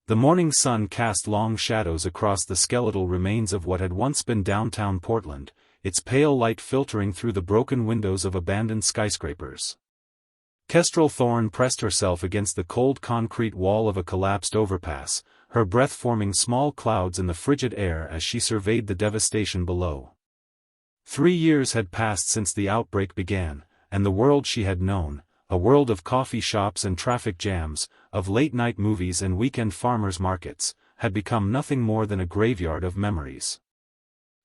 The morning sun cast long shadows across the skeletal remains of what had once been downtown Portland, its pale light filtering through the broken windows of abandoned skyscrapers. Kestrel Thorne pressed herself against the cold concrete wall of a collapsed overpass, her breath forming small clouds in the frigid air as she surveyed the devastation below. 3 years had passed since the outbreak began, and the world she had known, a world of coffee shops and traffic jams, of late-night movies and weekend farmers' markets, had become nothing more than a graveyard of memories.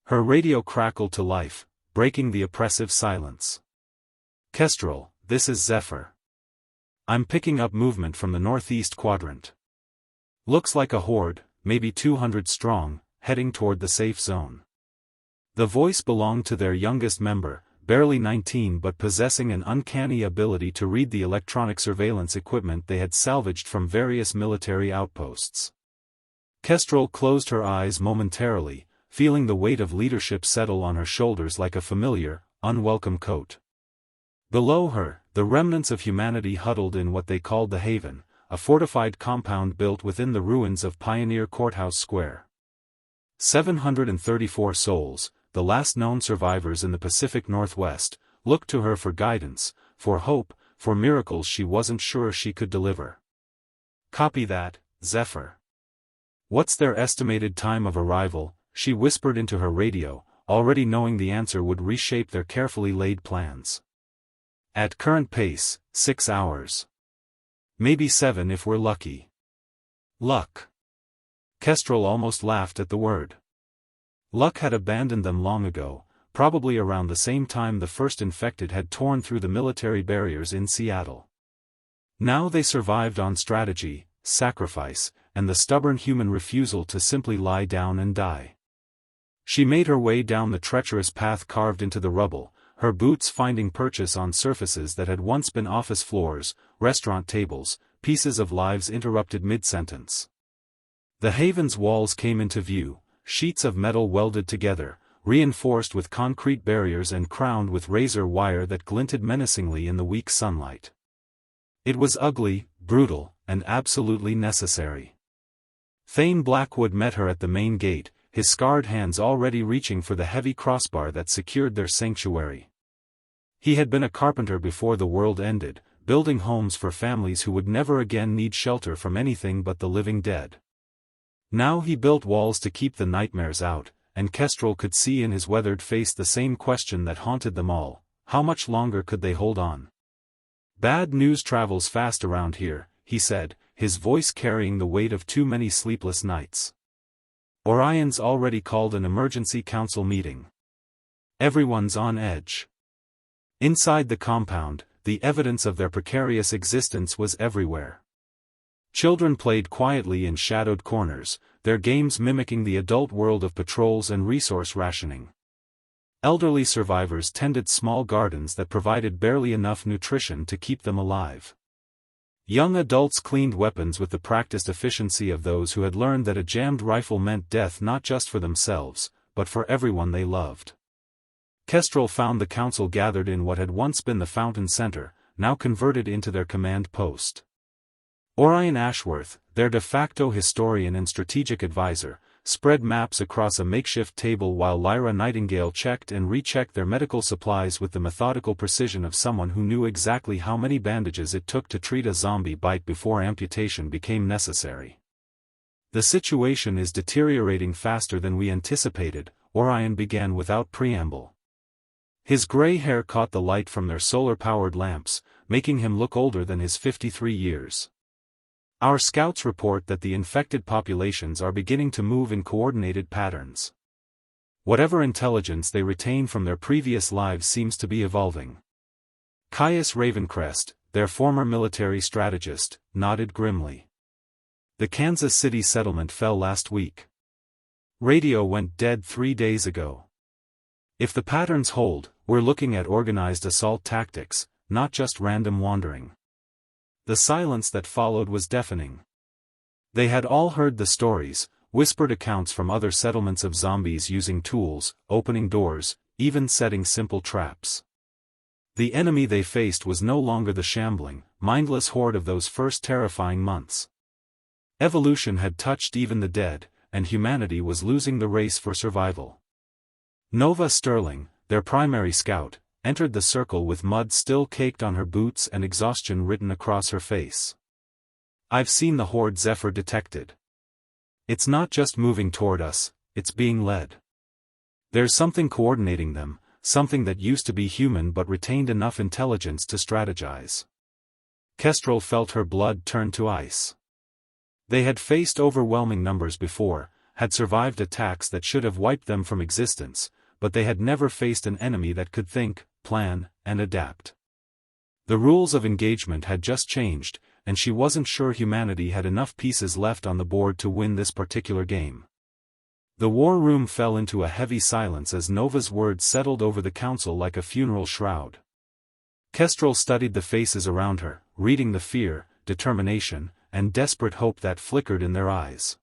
Her radio crackled to life, breaking the oppressive silence. "Kestrel, this is Zephyr. I'm picking up movement from the northeast quadrant. Looks like a horde, maybe 200 strong, heading toward the safe zone." The voice belonged to their youngest member, barely 19 but possessing an uncanny ability to read the electronic surveillance equipment they had salvaged from various military outposts. Kestrel closed her eyes momentarily, feeling the weight of leadership settle on her shoulders like a familiar, unwelcome coat. Below her, the remnants of humanity huddled in what they called the Haven, a fortified compound built within the ruins of Pioneer Courthouse Square. 734 souls, the last known survivors in the Pacific Northwest, looked to her for guidance, for hope, for miracles she wasn't sure she could deliver. "Copy that, Zephyr. What's their estimated time of arrival?" she whispered into her radio, already knowing the answer would reshape their carefully laid plans. "At current pace, 6 hours. Maybe 7 if we're lucky." Luck. Kestrel almost laughed at the word. Luck had abandoned them long ago, probably around the same time the first infected had torn through the military barriers in Seattle. Now they survived on strategy, sacrifice, and the stubborn human refusal to simply lie down and die. She made her way down the treacherous path carved into the rubble, her boots finding purchase on surfaces that had once been office floors, restaurant tables, pieces of lives interrupted mid-sentence. The Haven's walls came into view, sheets of metal welded together, reinforced with concrete barriers and crowned with razor wire that glinted menacingly in the weak sunlight. It was ugly, brutal, and absolutely necessary. Thane Blackwood met her at the main gate, his scarred hands already reaching for the heavy crossbar that secured their sanctuary. He had been a carpenter before the world ended, building homes for families who would never again need shelter from anything but the living dead. Now he built walls to keep the nightmares out, and Kestrel could see in his weathered face the same question that haunted them all: how much longer could they hold on? "Bad news travels fast around here," he said, his voice carrying the weight of too many sleepless nights. "Orion's already called an emergency council meeting. Everyone's on edge." Inside the compound, the evidence of their precarious existence was everywhere. Children played quietly in shadowed corners, their games mimicking the adult world of patrols and resource rationing. Elderly survivors tended small gardens that provided barely enough nutrition to keep them alive. Young adults cleaned weapons with the practiced efficiency of those who had learned that a jammed rifle meant death not just for themselves, but for everyone they loved. Kestrel found the council gathered in what had once been the Fountain Center, now converted into their command post. Orion Ashworth, their de facto historian and strategic advisor, spread maps across a makeshift table while Lyra Nightingale checked and rechecked their medical supplies with the methodical precision of someone who knew exactly how many bandages it took to treat a zombie bite before amputation became necessary. "The situation is deteriorating faster than we anticipated," Orion began without preamble. His gray hair caught the light from their solar-powered lamps, making him look older than his 53 years. "Our scouts report that the infected populations are beginning to move in coordinated patterns. Whatever intelligence they retain from their previous lives seems to be evolving." Caius Ravencrest, their former military strategist, nodded grimly. "The Kansas City settlement fell last week. Radio went dead 3 days ago. If the patterns hold, we're looking at organized assault tactics, not just random wandering." The silence that followed was deafening. They had all heard the stories, whispered accounts from other settlements of zombies using tools, opening doors, even setting simple traps. The enemy they faced was no longer the shambling, mindless horde of those first terrifying months. Evolution had touched even the dead, and humanity was losing the race for survival. Nova Sterling, their primary scout, entered the circle with mud still caked on her boots and exhaustion written across her face. "I've seen the Horde Zephyr detected. It's not just moving toward us, it's being led. There's something coordinating them, something that used to be human but retained enough intelligence to strategize." Kestrel felt her blood turn to ice. They had faced overwhelming numbers before, had survived attacks that should have wiped them from existence, but they had never faced an enemy that could think, plan, and adapt. The rules of engagement had just changed, and she wasn't sure humanity had enough pieces left on the board to win this particular game. The war room fell into a heavy silence as Nova's words settled over the council like a funeral shroud. Kestrel studied the faces around her, reading the fear, determination, and desperate hope that flickered in their eyes.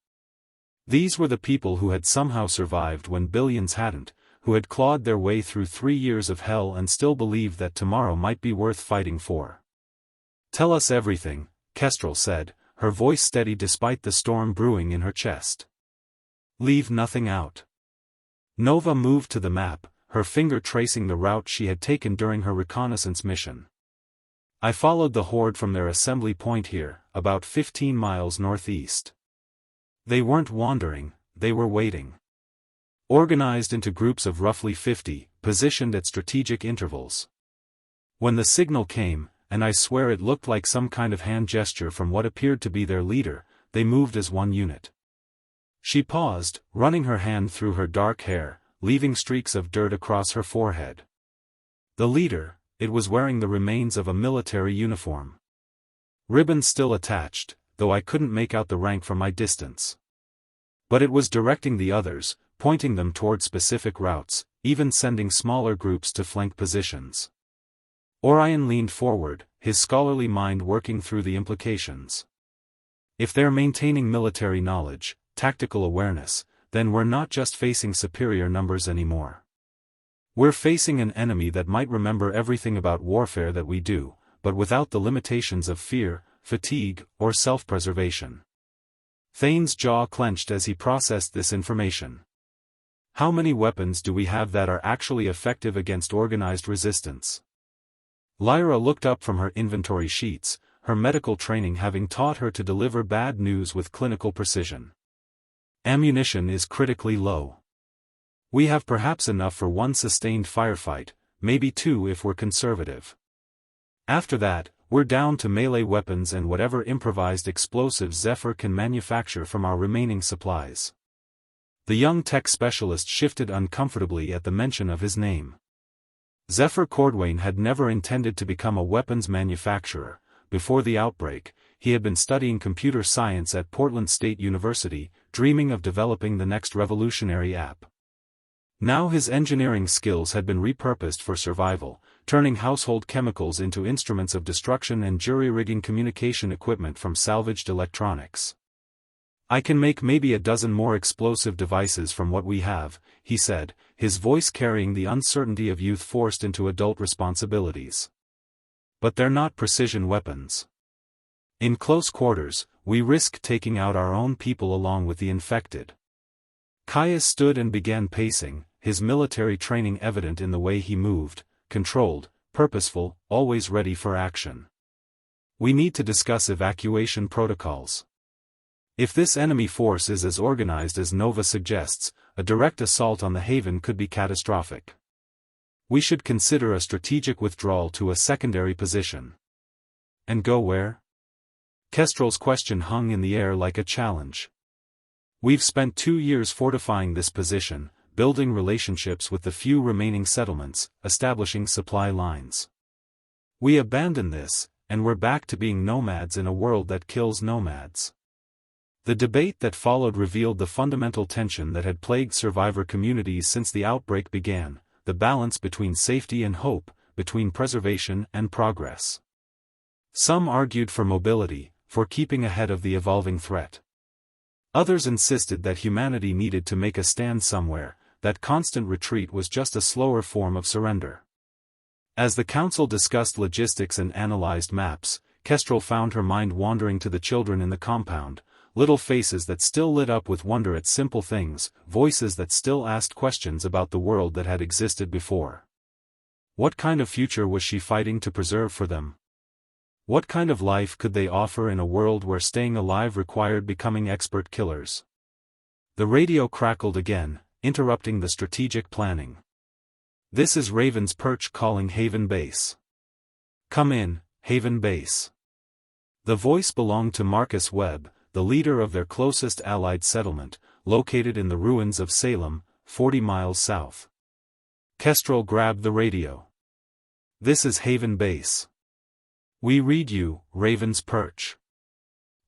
These were the people who had somehow survived when billions hadn't, who had clawed their way through 3 years of hell and still believed that tomorrow might be worth fighting for. "Tell us everything," Kestrel said, her voice steady despite the storm brewing in her chest. "Leave nothing out." Nova moved to the map, her finger tracing the route she had taken during her reconnaissance mission. "I followed the Horde from their assembly point here, about 15 miles northeast. They weren't wandering, they were waiting. Organized into groups of roughly 50, positioned at strategic intervals. When the signal came, and I swear it looked like some kind of hand gesture from what appeared to be their leader, they moved as one unit." She paused, running her hand through her dark hair, leaving streaks of dirt across her forehead. The leader, it was wearing the remains of a military uniform. Ribbons still attached, though I couldn't make out the rank from my distance. But it was directing the others, pointing them toward specific routes, even sending smaller groups to flank positions. Orion leaned forward, his scholarly mind working through the implications. If they're maintaining military knowledge, tactical awareness, then we're not just facing superior numbers anymore. We're facing an enemy that might remember everything about warfare that we do, but without the limitations of fear, fatigue, or self-preservation. Thane's jaw clenched as he processed this information. How many weapons do we have that are actually effective against organized resistance? Lyra looked up from her inventory sheets, her medical training having taught her to deliver bad news with clinical precision. Ammunition is critically low. We have perhaps enough for one sustained firefight, maybe 2 if we're conservative. After that, we're down to melee weapons and whatever improvised explosives Zephyr can manufacture from our remaining supplies. The young tech specialist shifted uncomfortably at the mention of his name. Zephyr Cordwain had never intended to become a weapons manufacturer. Before the outbreak, he had been studying computer science at Portland State University, dreaming of developing the next revolutionary app. Now his engineering skills had been repurposed for survival, turning household chemicals into instruments of destruction and jury-rigging communication equipment from salvaged electronics. "I can make maybe a dozen more explosive devices from what we have," he said, his voice carrying the uncertainty of youth forced into adult responsibilities. "But they're not precision weapons. In close quarters, we risk taking out our own people along with the infected." Caius stood and began pacing, his military training evident in the way he moved, controlled, purposeful, always ready for action. "We need to discuss evacuation protocols. If this enemy force is as organized as Nova suggests, a direct assault on the Haven could be catastrophic. We should consider a strategic withdrawal to a secondary position." "And go where?" Kestrel's question hung in the air like a challenge. "We've spent 2 years fortifying this position, building relationships with the few remaining settlements, establishing supply lines. We abandon this, and we're back to being nomads in a world that kills nomads." The debate that followed revealed the fundamental tension that had plagued survivor communities since the outbreak began, the balance between safety and hope, between preservation and progress. Some argued for mobility, for keeping ahead of the evolving threat. Others insisted that humanity needed to make a stand somewhere, that constant retreat was just a slower form of surrender. As the council discussed logistics and analyzed maps, Kestrel found her mind wandering to the children in the compound, little faces that still lit up with wonder at simple things, voices that still asked questions about the world that had existed before. What kind of future was she fighting to preserve for them? What kind of life could they offer in a world where staying alive required becoming expert killers? The radio crackled again, interrupting the strategic planning. "This is Raven's Perch calling Haven Base. Come in, Haven Base." The voice belonged to Marcus Webb, the leader of their closest allied settlement, located in the ruins of Salem, 40 miles south. Kestrel grabbed the radio. "This is Haven Base. We read you, Raven's Perch."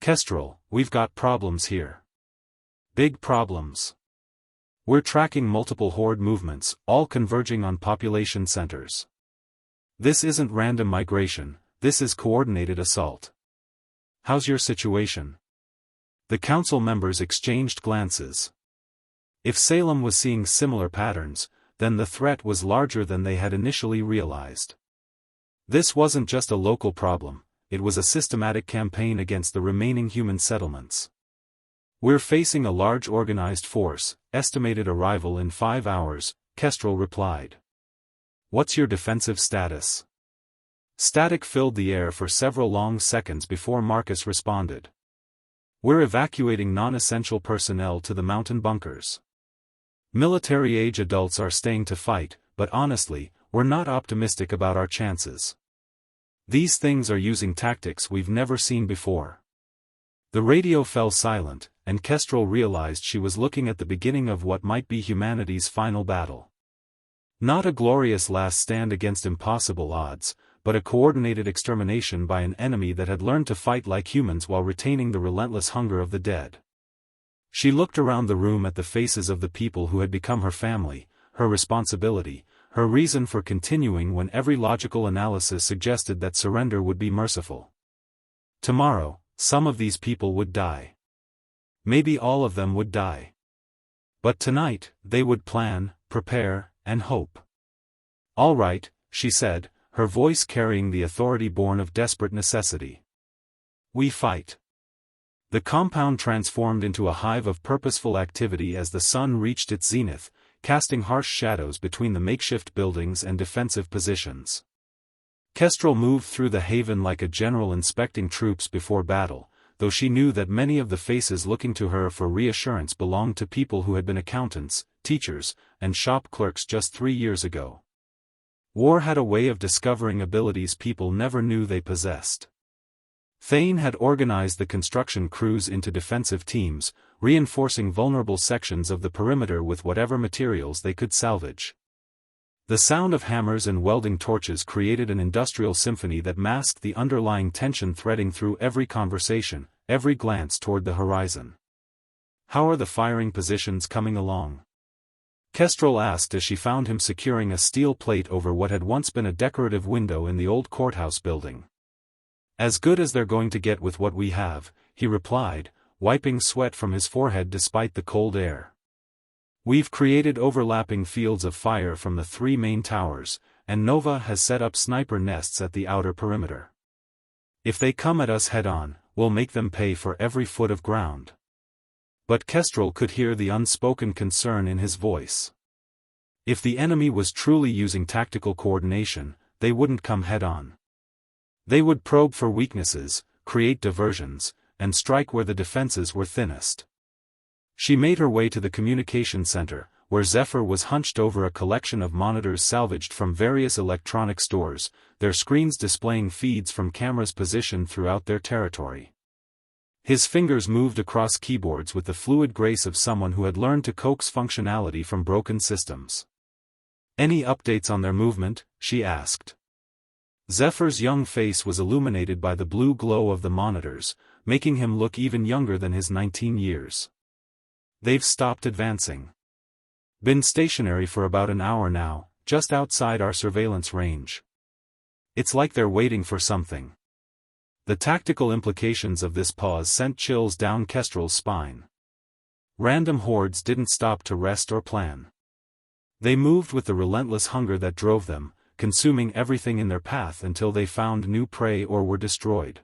"Kestrel, we've got problems here. Big problems. We're tracking multiple Horde movements, all converging on population centers. This isn't random migration, this is coordinated assault. How's your situation?" The council members exchanged glances. If Salem was seeing similar patterns, then the threat was larger than they had initially realized. This wasn't just a local problem, it was a systematic campaign against the remaining human settlements. "We're facing a large organized force, estimated arrival in 5 hours, Kestrel replied. "What's your defensive status?" Static filled the air for several long seconds before Marcus responded. "We're evacuating non-essential personnel to the mountain bunkers. Military-age adults are staying to fight, but honestly, we're not optimistic about our chances. These things are using tactics we've never seen before." The radio fell silent, and Kestrel realized she was looking at the beginning of what might be humanity's final battle. Not a glorious last stand against impossible odds, but a coordinated extermination by an enemy that had learned to fight like humans while retaining the relentless hunger of the dead. She looked around the room at the faces of the people who had become her family, her responsibility, her reason for continuing when every logical analysis suggested that surrender would be merciful. Tomorrow, some of these people would die. Maybe all of them would die. But tonight, they would plan, prepare, and hope. "All right," she said, her voice carrying the authority born of desperate necessity. "We fight." The compound transformed into a hive of purposeful activity as the sun reached its zenith, casting harsh shadows between the makeshift buildings and defensive positions. Kestrel moved through the haven like a general inspecting troops before battle, though she knew that many of the faces looking to her for reassurance belonged to people who had been accountants, teachers, and shop clerks just 3 years ago. War had a way of discovering abilities people never knew they possessed. Thane had organized the construction crews into defensive teams, reinforcing vulnerable sections of the perimeter with whatever materials they could salvage. The sound of hammers and welding torches created an industrial symphony that masked the underlying tension threading through every conversation, every glance toward the horizon. "How are the firing positions coming along?" Kestrel asked as she found him securing a steel plate over what had once been a decorative window in the old courthouse building. "As good as they're going to get with what we have," he replied, wiping sweat from his forehead despite the cold air. "We've created overlapping fields of fire from the 3 main towers, and Nova has set up sniper nests at the outer perimeter. If they come at us head-on, we'll make them pay for every foot of ground." But Kestrel could hear the unspoken concern in his voice. If the enemy was truly using tactical coordination, they wouldn't come head-on. They would probe for weaknesses, create diversions, and strike where the defenses were thinnest. She made her way to the communication center, where Zephyr was hunched over a collection of monitors salvaged from various electronic stores, their screens displaying feeds from cameras positioned throughout their territory. His fingers moved across keyboards with the fluid grace of someone who had learned to coax functionality from broken systems. "Any updates on their movement?" she asked. Zephyr's young face was illuminated by the blue glow of the monitors, making him look even younger than his 19 years. "They've stopped advancing. Been stationary for about an hour now, just outside our surveillance range. It's like they're waiting for something." The tactical implications of this pause sent chills down Kestrel's spine. Random hordes didn't stop to rest or plan. They moved with the relentless hunger that drove them, consuming everything in their path until they found new prey or were destroyed.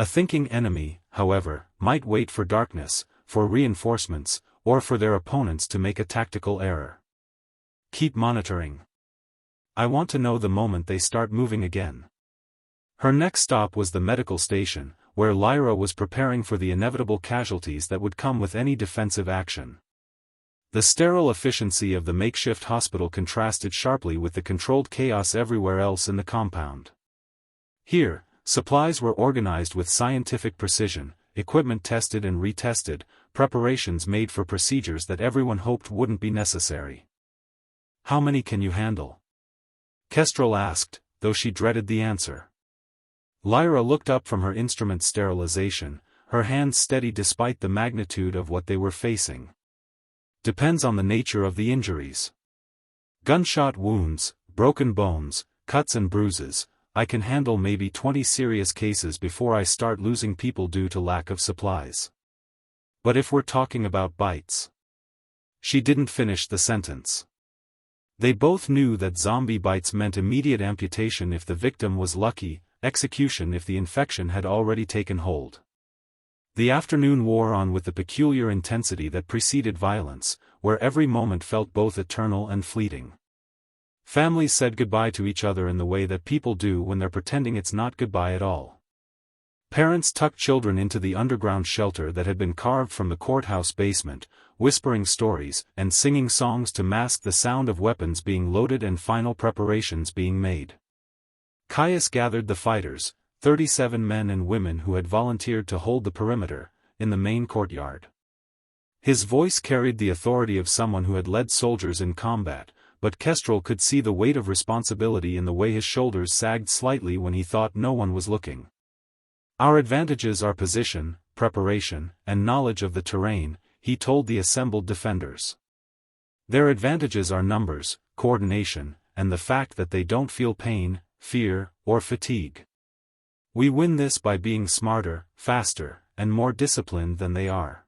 A thinking enemy, however, might wait for darkness, for reinforcements, or for their opponents to make a tactical error. Keep monitoring. I want to know the moment they start moving again. Her next stop was the medical station, where Lyra was preparing for the inevitable casualties that would come with any defensive action. The sterile efficiency of the makeshift hospital contrasted sharply with the controlled chaos everywhere else in the compound. Here, supplies were organized with scientific precision, equipment tested and retested, preparations made for procedures that everyone hoped wouldn't be necessary. "How many can you handle?" Kestrel asked, though she dreaded the answer. Lyra looked up from her instrument sterilization, her hands steady despite the magnitude of what they were facing. "Depends on the nature of the injuries. Gunshot wounds, broken bones, cuts and bruises. I can handle maybe 20 serious cases before I start losing people due to lack of supplies. But if we're talking about bites..." She didn't finish the sentence. They both knew that zombie bites meant immediate amputation if the victim was lucky, execution if the infection had already taken hold. The afternoon wore on with the peculiar intensity that preceded violence, where every moment felt both eternal and fleeting. Families said goodbye to each other in the way that people do when they're pretending it's not goodbye at all. Parents tucked children into the underground shelter that had been carved from the courthouse basement, whispering stories and singing songs to mask the sound of weapons being loaded and final preparations being made. Caius gathered the fighters, 37 men and women who had volunteered to hold the perimeter, in the main courtyard. His voice carried the authority of someone who had led soldiers in combat, but Kestrel could see the weight of responsibility in the way his shoulders sagged slightly when he thought no one was looking. "Our advantages are position, preparation, and knowledge of the terrain," he told the assembled defenders. "Their advantages are numbers, coordination, and the fact that they don't feel pain, fear, or fatigue. We win this by being smarter, faster, and more disciplined than they are."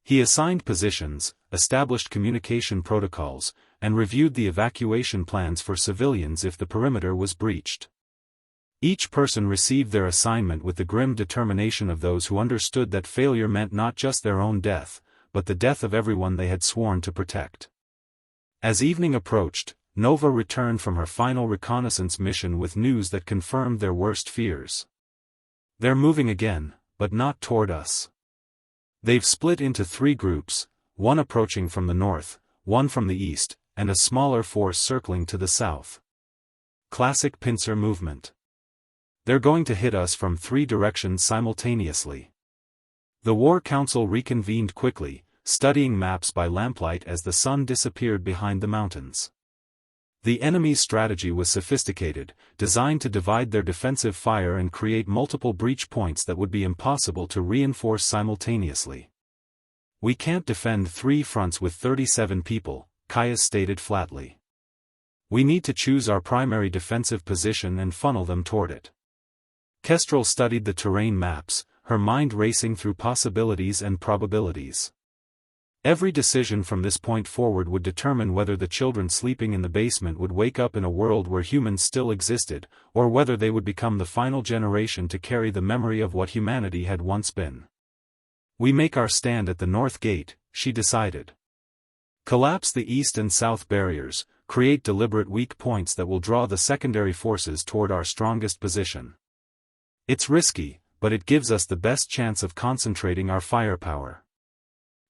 He assigned positions, established communication protocols, and reviewed the evacuation plans for civilians if the perimeter was breached. Each person received their assignment with the grim determination of those who understood that failure meant not just their own death, but the death of everyone they had sworn to protect. As evening approached, Nova returned from her final reconnaissance mission with news that confirmed their worst fears. "They're moving again, but not toward us. They've split into 3 groups, one approaching from the north, one from the east, and a smaller force circling to the south. Classic pincer movement. They're going to hit us from 3 directions simultaneously." The War Council reconvened quickly, studying maps by lamplight as the sun disappeared behind the mountains. The enemy's strategy was sophisticated, designed to divide their defensive fire and create multiple breach points that would be impossible to reinforce simultaneously. "We can't defend 3 fronts with 37 people, Caius stated flatly. "We need to choose our primary defensive position and funnel them toward it." Kestrel studied the terrain maps, her mind racing through possibilities and probabilities. Every decision from this point forward would determine whether the children sleeping in the basement would wake up in a world where humans still existed, or whether they would become the final generation to carry the memory of what humanity had once been. "We make our stand at the north gate," she decided. "Collapse the east and south barriers, create deliberate weak points that will draw the secondary forces toward our strongest position. It's risky, but it gives us the best chance of concentrating our firepower."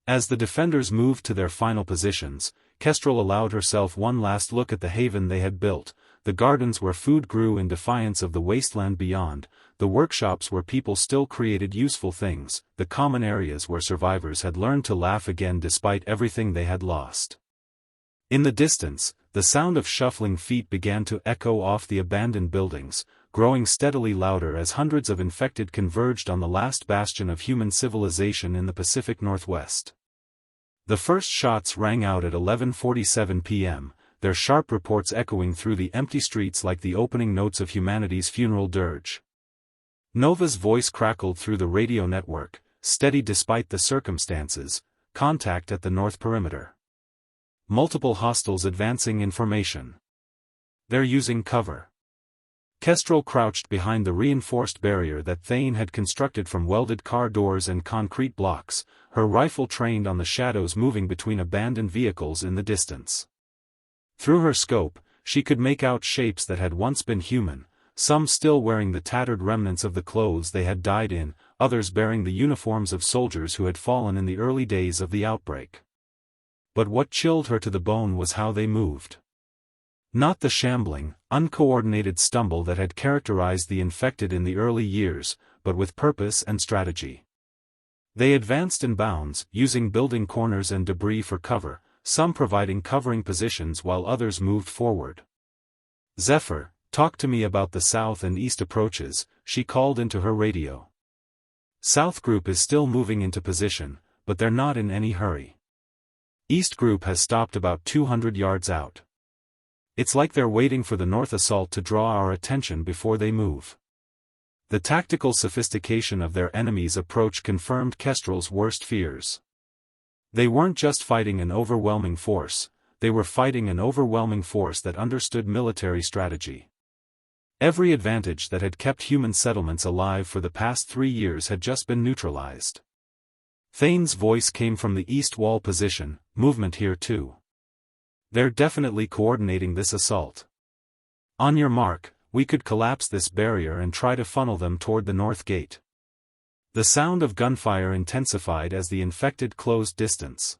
As the defenders moved to their final positions, Kestrel allowed herself one last look at the haven they had built, the gardens where food grew in defiance of the wasteland beyond, the workshops where people still created useful things, the common areas where survivors had learned to laugh again despite everything they had lost. In the distance, the sound of shuffling feet began to echo off the abandoned buildings, growing steadily louder as hundreds of infected converged on the last bastion of human civilization in the Pacific Northwest. The first shots rang out at 11:47 p.m., their sharp reports echoing through the empty streets like the opening notes of humanity's funeral dirge. Nova's voice crackled through the radio network, steady despite the circumstances: "Contact at the north perimeter. Multiple hostiles advancing information. They're using cover. Kestrel crouched behind the reinforced barrier that Thane had constructed from welded car doors and concrete blocks, her rifle trained on the shadows moving between abandoned vehicles in the distance. Through her scope, she could make out shapes that had once been human, some still wearing the tattered remnants of the clothes they had died in, others bearing the uniforms of soldiers who had fallen in the early days of the outbreak. But what chilled her to the bone was how they moved. Not the shambling, uncoordinated stumble that had characterized the infected in the early years, but with purpose and strategy. They advanced in bounds, using building corners and debris for cover, some providing covering positions while others moved forward. "Zephyr, talk to me about the south and east approaches," she called into her radio. "South group is still moving into position, but they're not in any hurry. East group has stopped about 200 yards out. It's like they're waiting for the north assault to draw our attention before they move." The tactical sophistication of their enemy's approach confirmed Kestrel's worst fears. They weren't just fighting an overwhelming force, they were fighting an overwhelming force that understood military strategy. Every advantage that had kept human settlements alive for the past 3 years had just been neutralized. Thane's voice came from the east wall position, "Movement here too. They're definitely coordinating this assault. On your mark, we could collapse this barrier and try to funnel them toward the north gate." The sound of gunfire intensified as the infected closed distance.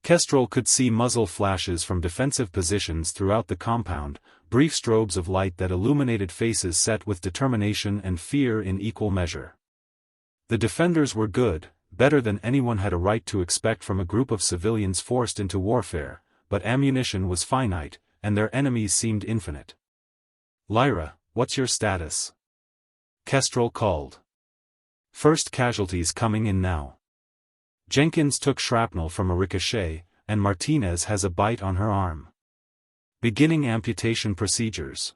Kestrel could see muzzle flashes from defensive positions throughout the compound, brief strobes of light that illuminated faces set with determination and fear in equal measure. The defenders were good, better than anyone had a right to expect from a group of civilians forced into warfare, but ammunition was finite, and their enemies seemed infinite. "Lyra, what's your status?" Kestrel called. "First casualties coming in now. Jenkins took shrapnel from a ricochet, and Martinez has a bite on her arm. Beginning amputation procedures."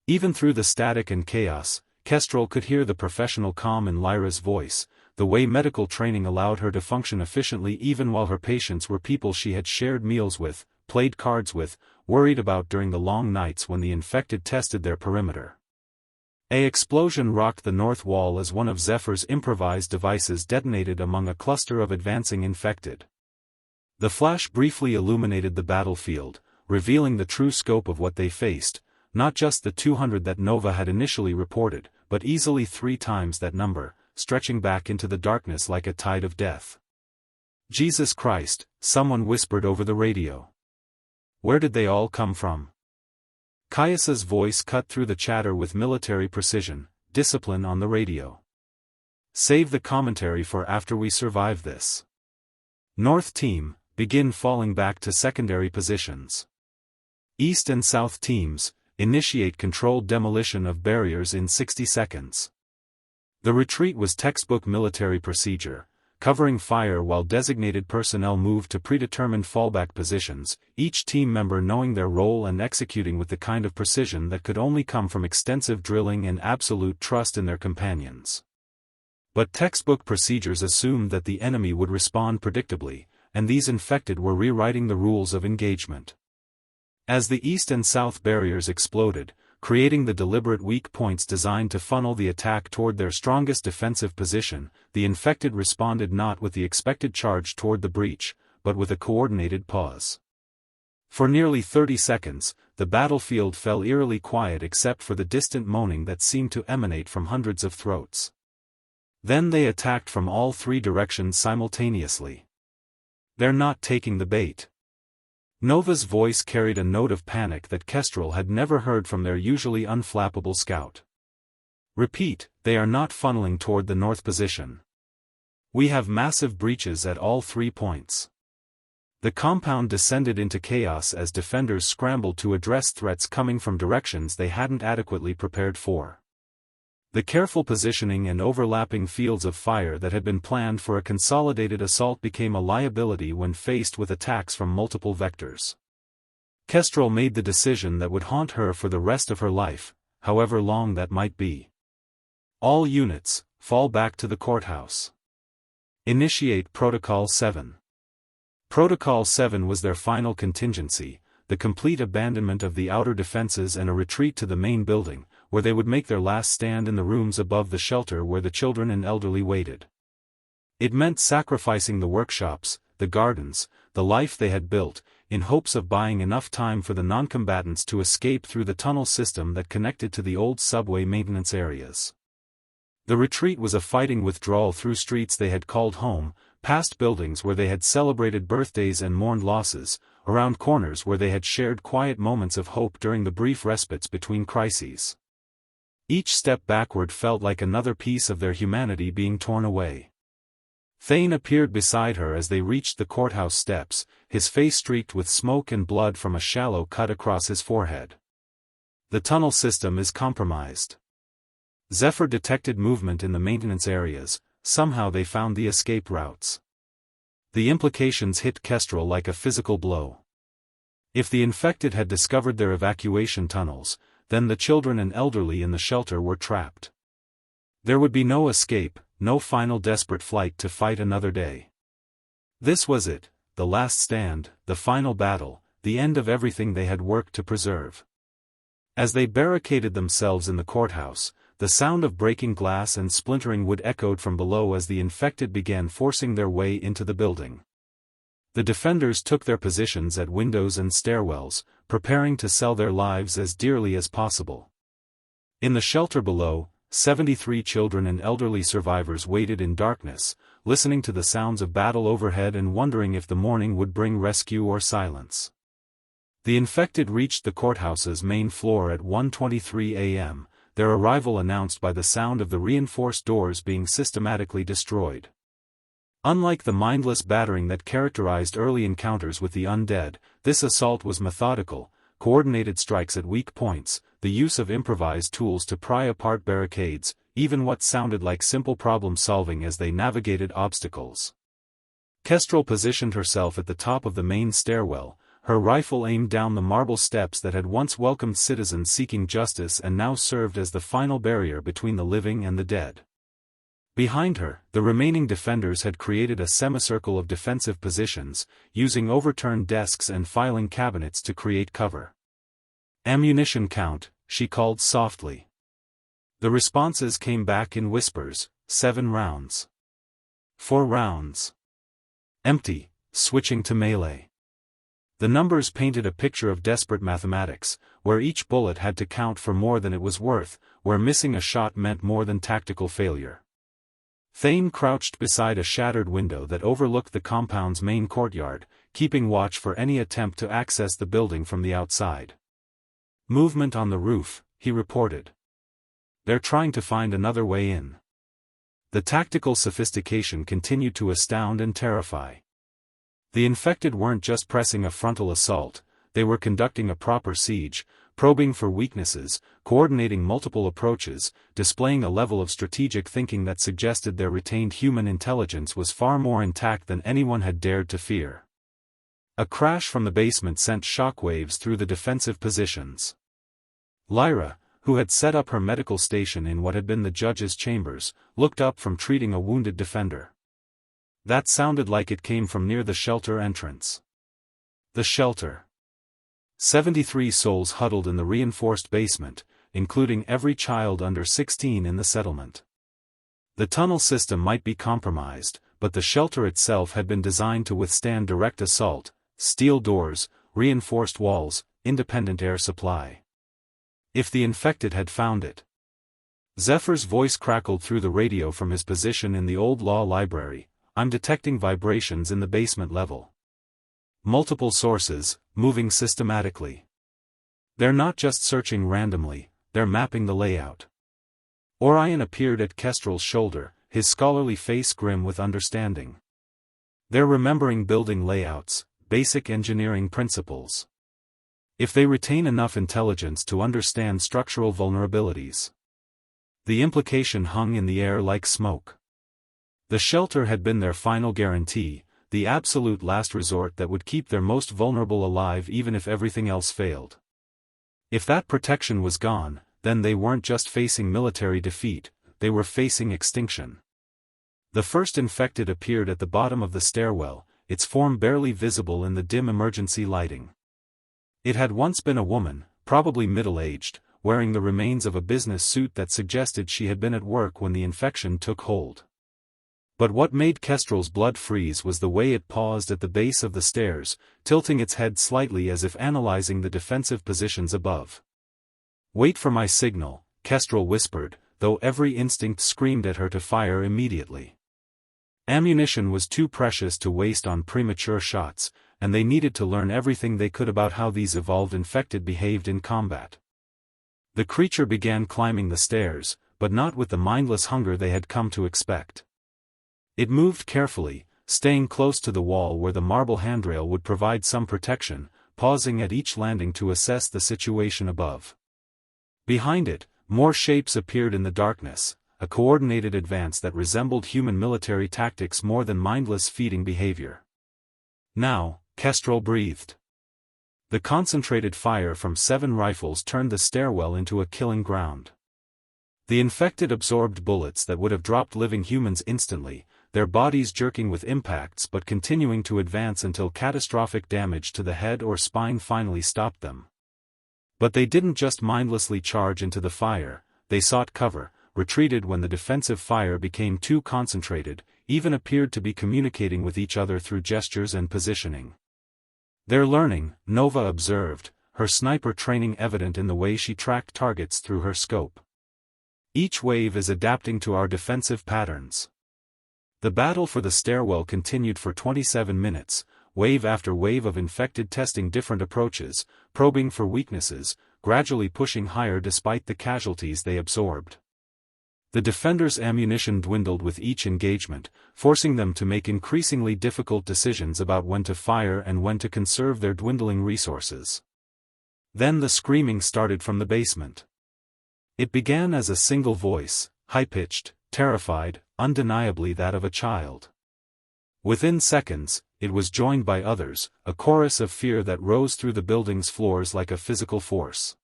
Even through the static and chaos, Kestrel could hear the professional calm in Lyra's voice, the way medical training allowed her to function efficiently even while her patients were people she had shared meals with, played cards with, worried about during the long nights when the infected tested their perimeter. An explosion rocked the north wall as one of Zephyr's improvised devices detonated among a cluster of advancing infected. The flash briefly illuminated the battlefield, revealing the true scope of what they faced, not just the 200 that Nova had initially reported, but easily 3 times that number, stretching back into the darkness like a tide of death. "Jesus Christ," someone whispered over the radio. "Where did they all come from?" Caius's voice cut through the chatter with military precision, "Discipline on the radio. Save the commentary for after we survive this. North team, begin falling back to secondary positions. East and South teams, initiate controlled demolition of barriers in 60 seconds. The retreat was textbook military procedure, covering fire while designated personnel moved to predetermined fallback positions, each team member knowing their role and executing with the kind of precision that could only come from extensive drilling and absolute trust in their companions. But textbook procedures assumed that the enemy would respond predictably, and these infected were rewriting the rules of engagement. As the east and south barriers exploded, creating the deliberate weak points designed to funnel the attack toward their strongest defensive position, the infected responded not with the expected charge toward the breach, but with a coordinated pause. For nearly 30 seconds, the battlefield fell eerily quiet except for the distant moaning that seemed to emanate from hundreds of throats. Then they attacked from all 3 directions simultaneously. "They're not taking the bait." Nova's voice carried a note of panic that Kestrel had never heard from their usually unflappable scout. "Repeat, they are not funneling toward the north position. We have massive breaches at all 3 points." The compound descended into chaos as defenders scrambled to address threats coming from directions they hadn't adequately prepared for. The careful positioning and overlapping fields of fire that had been planned for a consolidated assault became a liability when faced with attacks from multiple vectors. Kestrel made the decision that would haunt her for the rest of her life, however long that might be. "All units, fall back to the courthouse. Initiate Protocol 7. Protocol 7 was their final contingency, the complete abandonment of the outer defenses and a retreat to the main building, where they would make their last stand in the rooms above the shelter where the children and elderly waited. It meant sacrificing the workshops, the gardens, the life they had built, in hopes of buying enough time for the non-combatants to escape through the tunnel system that connected to the old subway maintenance areas. The retreat was a fighting withdrawal through streets they had called home, past buildings where they had celebrated birthdays and mourned losses, around corners where they had shared quiet moments of hope during the brief respites between crises. Each step backward felt like another piece of their humanity being torn away. Thane appeared beside her as they reached the courthouse steps, his face streaked with smoke and blood from a shallow cut across his forehead. The tunnel system is compromised. Zephyr detected movement in the maintenance areas. Somehow they found the escape routes. The implications hit Kestrel like a physical blow. If the infected had discovered their evacuation tunnels, then the children and elderly in the shelter were trapped. There would be no escape, no final desperate flight to fight another day. This was it, the last stand, the final battle, the end of everything they had worked to preserve. As they barricaded themselves in the courthouse, the sound of breaking glass and splintering wood echoed from below as the infected began forcing their way into the building. The defenders took their positions at windows and stairwells, preparing to sell their lives as dearly as possible. In the shelter below, 73 children and elderly survivors waited in darkness, listening to the sounds of battle overhead and wondering if the morning would bring rescue or silence. The infected reached the courthouse's main floor at 1:23 a.m., their arrival announced by the sound of the reinforced doors being systematically destroyed. Unlike the mindless battering that characterized early encounters with the undead, this assault was methodical, coordinated strikes at weak points, the use of improvised tools to pry apart barricades, even what sounded like simple problem-solving as they navigated obstacles. Kestrel positioned herself at the top of the main stairwell, her rifle aimed down the marble steps that had once welcomed citizens seeking justice and now served as the final barrier between the living and the dead. Behind her, the remaining defenders had created a semicircle of defensive positions, using overturned desks and filing cabinets to create cover. "Ammunition count," she called softly. The responses came back in whispers, 7 rounds. 4 rounds. Empty, switching to melee. The numbers painted a picture of desperate mathematics, where each bullet had to count for more than it was worth, where missing a shot meant more than tactical failure. Thane crouched beside a shattered window that overlooked the compound's main courtyard, keeping watch for any attempt to access the building from the outside. "Movement on the roof," he reported. "They're trying to find another way in." The tactical sophistication continued to astound and terrify. The infected weren't just pressing a frontal assault, they were conducting a proper siege, probing for weaknesses, coordinating multiple approaches, displaying a level of strategic thinking that suggested their retained human intelligence was far more intact than anyone had dared to fear. A crash from the basement sent shockwaves through the defensive positions. Lyra, who had set up her medical station in what had been the judge's chambers, looked up from treating a wounded defender. That sounded like it came from near the shelter entrance. The shelter. 73 souls huddled in the reinforced basement, including every child under 16 in the settlement. The tunnel system might be compromised, but the shelter itself had been designed to withstand direct assault: steel doors, reinforced walls, independent air supply. If the infected had found it. Zephyr's voice crackled through the radio from his position in the old law library. "I'm detecting vibrations in the basement level. Multiple sources, moving systematically. They're not just searching randomly, they're mapping the layout." Orion appeared at Kestrel's shoulder, his scholarly face grim with understanding. "They're remembering building layouts, basic engineering principles. If they retain enough intelligence to understand structural vulnerabilities." The implication hung in the air like smoke. The shelter had been their final guarantee, the absolute last resort that would keep their most vulnerable alive even if everything else failed. If that protection was gone, then they weren't just facing military defeat, they were facing extinction. The first infected appeared at the bottom of the stairwell, its form barely visible in the dim emergency lighting. It had once been a woman, probably middle-aged, wearing the remains of a business suit that suggested she had been at work when the infection took hold. But what made Kestrel's blood freeze was the way it paused at the base of the stairs, tilting its head slightly as if analyzing the defensive positions above. "Wait for my signal," Kestrel whispered, though every instinct screamed at her to fire immediately. Ammunition was too precious to waste on premature shots, and they needed to learn everything they could about how these evolved infected behaved in combat. The creature began climbing the stairs, but not with the mindless hunger they had come to expect. It moved carefully, staying close to the wall where the marble handrail would provide some protection, pausing at each landing to assess the situation above. Behind it, more shapes appeared in the darkness, a coordinated advance that resembled human military tactics more than mindless feeding behavior. "Now," Kestrel breathed. The concentrated fire from 7 rifles turned the stairwell into a killing ground. The infected absorbed bullets that would have dropped living humans instantly, their bodies jerking with impacts but continuing to advance until catastrophic damage to the head or spine finally stopped them. But they didn't just mindlessly charge into the fire, they sought cover, retreated when the defensive fire became too concentrated, even appeared to be communicating with each other through gestures and positioning. "They're learning," Nova observed, her sniper training evident in the way she tracked targets through her scope. "Each wave is adapting to our defensive patterns." The battle for the stairwell continued for 27 minutes, wave after wave of infected testing different approaches, probing for weaknesses, gradually pushing higher despite the casualties they absorbed. The defenders' ammunition dwindled with each engagement, forcing them to make increasingly difficult decisions about when to fire and when to conserve their dwindling resources. Then the screaming started from the basement. It began as a single voice, high-pitched, terrified, undeniably that of a child. Within seconds, it was joined by others, a chorus of fear that rose through the building's floors like a physical force.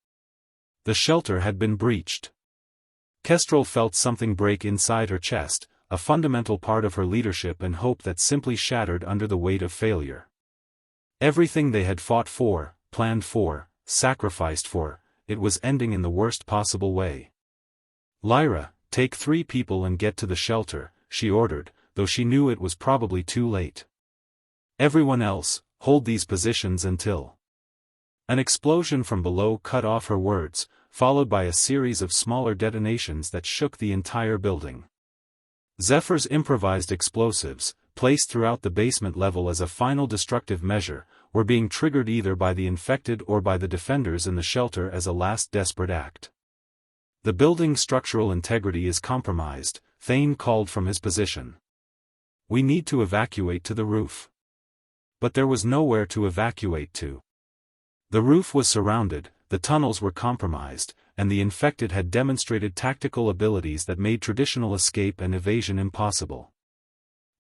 The shelter had been breached. Kestrel felt something break inside her chest, a fundamental part of her leadership and hope that simply shattered under the weight of failure. Everything they had fought for, planned for, sacrificed for, it was ending in the worst possible way. "Lyra, take 3 people and get to the shelter," she ordered, though she knew it was probably too late. "Everyone else, hold these positions until..." An explosion from below cut off her words, followed by a series of smaller detonations that shook the entire building. Zephyr's improvised explosives, placed throughout the basement level as a final destructive measure, were being triggered either by the infected or by the defenders in the shelter as a last desperate act. "The building's structural integrity is compromised," Thane called from his position. "We need to evacuate to the roof." But there was nowhere to evacuate to. The roof was surrounded, the tunnels were compromised, and the infected had demonstrated tactical abilities that made traditional escape and evasion impossible.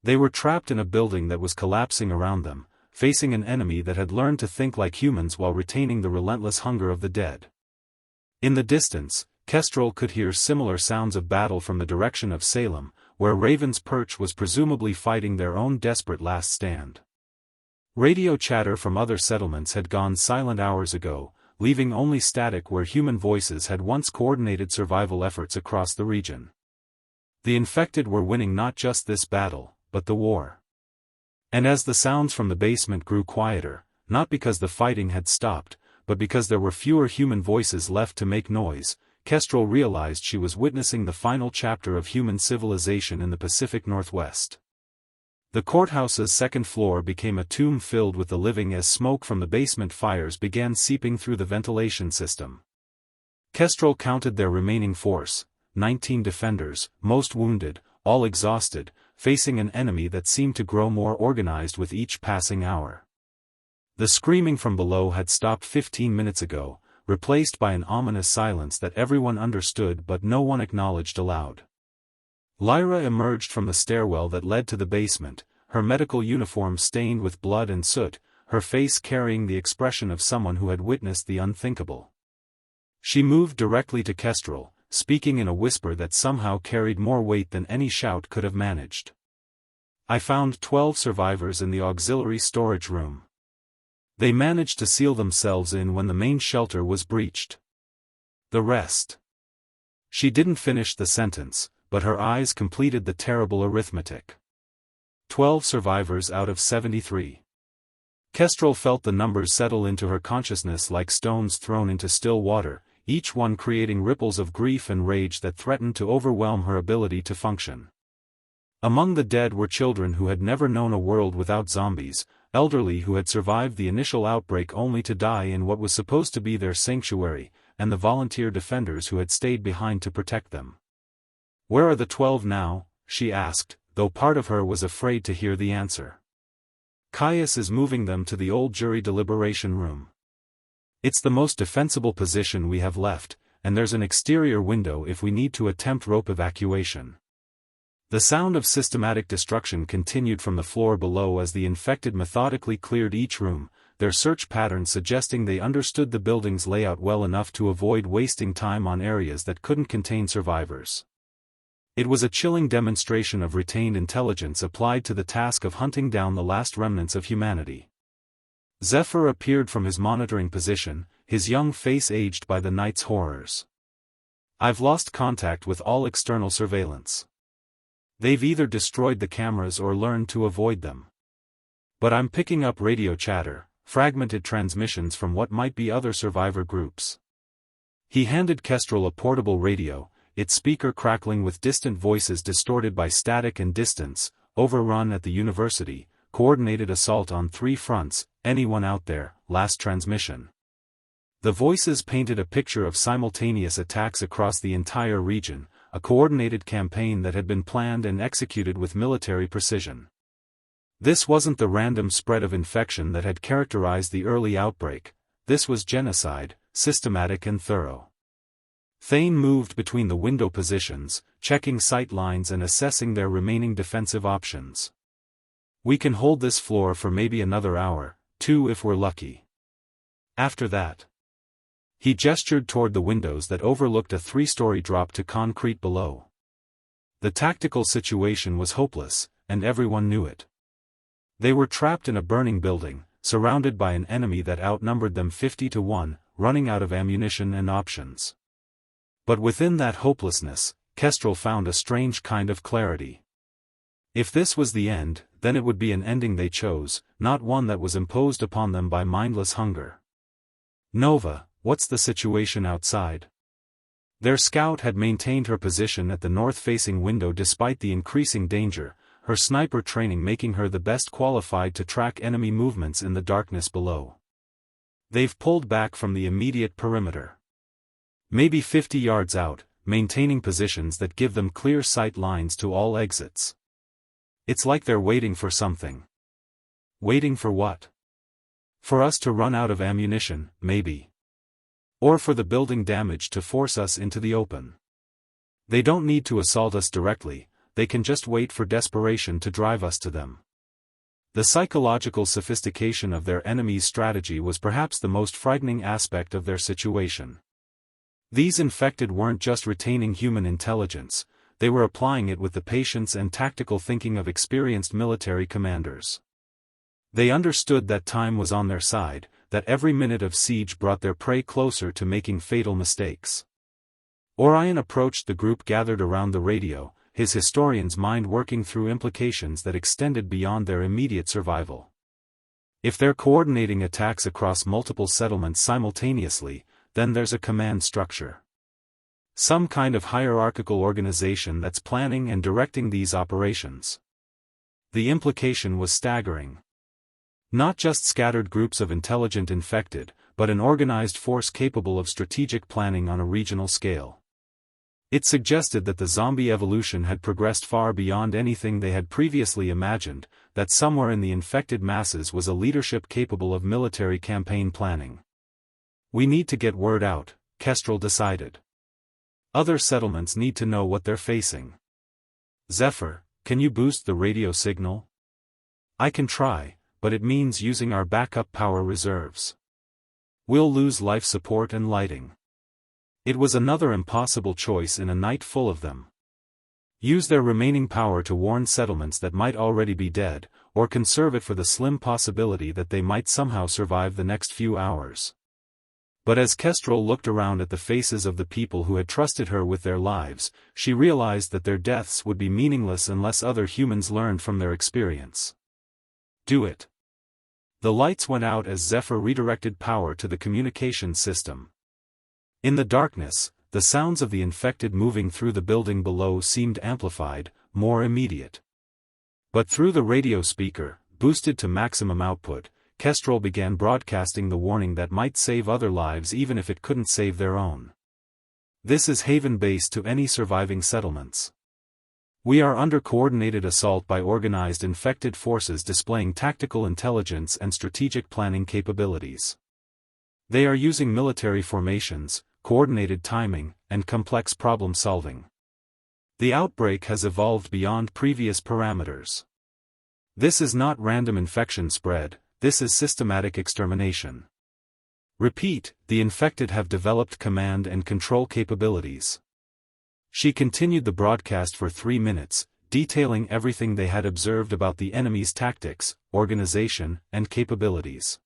They were trapped in a building that was collapsing around them, facing an enemy that had learned to think like humans while retaining the relentless hunger of the dead. In the distance, Kestrel could hear similar sounds of battle from the direction of Salem, where Raven's Perch was presumably fighting their own desperate last stand. Radio chatter from other settlements had gone silent hours ago, leaving only static where human voices had once coordinated survival efforts across the region. The infected were winning not just this battle, but the war. And as the sounds from the basement grew quieter, not because the fighting had stopped, but because there were fewer human voices left to make noise, Kestrel realized she was witnessing the final chapter of human civilization in the Pacific Northwest. The courthouse's second floor became a tomb filled with the living as smoke from the basement fires began seeping through the ventilation system. Kestrel counted their remaining force, 19 defenders, most wounded, all exhausted, facing an enemy that seemed to grow more organized with each passing hour. The screaming from below had stopped 15 minutes ago, replaced by an ominous silence that everyone understood but no one acknowledged aloud. Lyra emerged from the stairwell that led to the basement, her medical uniform stained with blood and soot, her face carrying the expression of someone who had witnessed the unthinkable. She moved directly to Kestrel, speaking in a whisper that somehow carried more weight than any shout could have managed. "I found 12 survivors in the auxiliary storage room. They managed to seal themselves in when the main shelter was breached. The rest. She didn't finish the sentence, but her eyes completed the terrible arithmetic. 12 survivors out of 73. Kestrel felt the numbers settle into her consciousness like stones thrown into still water, each one creating ripples of grief and rage that threatened to overwhelm her ability to function. Among the dead were children who had never known a world without zombies, elderly who had survived the initial outbreak only to die in what was supposed to be their sanctuary, and the volunteer defenders who had stayed behind to protect them. "Where are the 12 now?" she asked, though part of her was afraid to hear the answer. "Caius is moving them to the old jury deliberation room. It's the most defensible position we have left, and there's an exterior window if we need to attempt rope evacuation." The sound of systematic destruction continued from the floor below as the infected methodically cleared each room, their search pattern suggesting they understood the building's layout well enough to avoid wasting time on areas that couldn't contain survivors. It was a chilling demonstration of retained intelligence applied to the task of hunting down the last remnants of humanity. Zephyr appeared from his monitoring position, his young face aged by the night's horrors. "I've lost contact with all external surveillance. They've either destroyed the cameras or learned to avoid them. But I'm picking up radio chatter, fragmented transmissions from what might be other survivor groups." He handed Kestrel a portable radio, its speaker crackling with distant voices distorted by static and distance. "Overrun at the university, coordinated assault on 3 fronts, anyone out there, last transmission." The voices painted a picture of simultaneous attacks across the entire region, a coordinated campaign that had been planned and executed with military precision. This wasn't the random spread of infection that had characterized the early outbreak, this was genocide, systematic and thorough. Thane moved between the window positions, checking sight lines and assessing their remaining defensive options. "We can hold this floor for maybe another hour, 2 if we're lucky. After that." He gestured toward the windows that overlooked a 3-story drop to concrete below. The tactical situation was hopeless, and everyone knew it. They were trapped in a burning building, surrounded by an enemy that outnumbered them 50 to 1, running out of ammunition and options. But within that hopelessness, Kestrel found a strange kind of clarity. If this was the end, then it would be an ending they chose, not one that was imposed upon them by mindless hunger. "Nova, what's the situation outside?" Their scout had maintained her position at the north-facing window despite the increasing danger, her sniper training making her the best qualified to track enemy movements in the darkness below. "They've pulled back from the immediate perimeter. Maybe 50 yards out, maintaining positions that give them clear sight lines to all exits. It's like they're waiting for something." "Waiting for what?" "For us to run out of ammunition, maybe. Or for the building damage to force us into the open. They don't need to assault us directly, they can just wait for desperation to drive us to them." The psychological sophistication of their enemy's strategy was perhaps the most frightening aspect of their situation. These infected weren't just retaining human intelligence, they were applying it with the patience and tactical thinking of experienced military commanders. They understood that time was on their side, that every minute of siege brought their prey closer to making fatal mistakes. Orion approached the group gathered around the radio, his historian's mind working through implications that extended beyond their immediate survival. If they're coordinating attacks across multiple settlements simultaneously, then there's a command structure. Some kind of hierarchical organization that's planning and directing these operations. The implication was staggering. Not just scattered groups of intelligent infected, but an organized force capable of strategic planning on a regional scale. It suggested that the zombie evolution had progressed far beyond anything they had previously imagined, that somewhere in the infected masses was a leadership capable of military campaign planning. "We need to get word out," Kestrel decided. "Other settlements need to know what they're facing." "Zephyr, can you boost the radio signal?" "I can try, but it means using our backup power reserves. We'll lose life support and lighting." It was another impossible choice in a night full of them. Use their remaining power to warn settlements that might already be dead, or conserve it for the slim possibility that they might somehow survive the next few hours. But as Kestrel looked around at the faces of the people who had trusted her with their lives, she realized that their deaths would be meaningless unless other humans learned from their experience. Do it. The lights went out as Zephyr redirected power to the communication system. In the darkness, the sounds of the infected moving through the building below seemed amplified, more immediate. But through the radio speaker, boosted to maximum output, Kestrel began broadcasting the warning that might save other lives even if it couldn't save their own. This is Haven Base to any surviving settlements. We are under coordinated assault by organized infected forces displaying tactical intelligence and strategic planning capabilities. They are using military formations, coordinated timing, and complex problem solving. The outbreak has evolved beyond previous parameters. This is not random infection spread, this is systematic extermination. Repeat, the infected have developed command and control capabilities. She continued the broadcast for 3 minutes, detailing everything they had observed about the enemy's tactics, organization, and capabilities.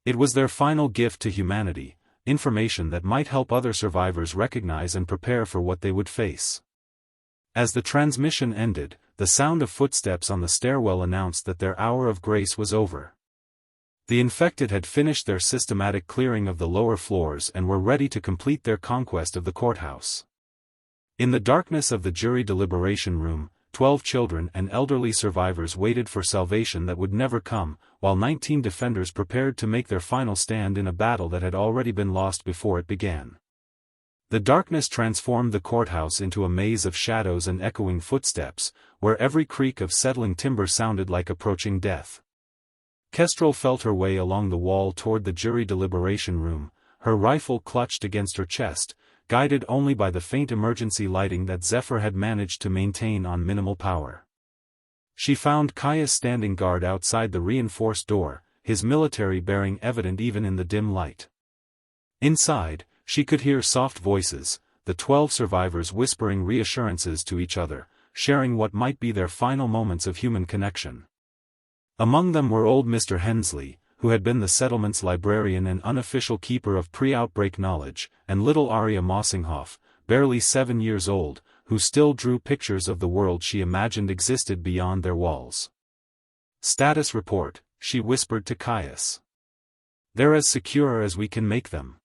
It was their final gift to humanity, information that might help other survivors recognize and prepare for what they would face. As the transmission ended, the sound of footsteps on the stairwell announced that their hour of grace was over. The infected had finished their systematic clearing of the lower floors and were ready to complete their conquest of the courthouse. In the darkness of the jury deliberation room, 12 children and elderly survivors waited for salvation that would never come, while 19 defenders prepared to make their final stand in a battle that had already been lost before it began. The darkness transformed the courthouse into a maze of shadows and echoing footsteps, where every creak of settling timber sounded like approaching death. Kestrel felt her way along the wall toward the jury deliberation room, her rifle clutched against her chest, guided only by the faint emergency lighting that Zephyr had managed to maintain on minimal power. She found Caius standing guard outside the reinforced door, his military bearing evident even in the dim light. Inside, she could hear soft voices, the 12 survivors whispering reassurances to each other, sharing what might be their final moments of human connection. Among them were old Mr. Hensley, who had been the settlement's librarian and unofficial keeper of pre-outbreak knowledge, and little Arya Mossinghoff, barely 7 years old, who still drew pictures of the world she imagined existed beyond their walls. "Status report," she whispered to Caius. "They're as secure as we can make them.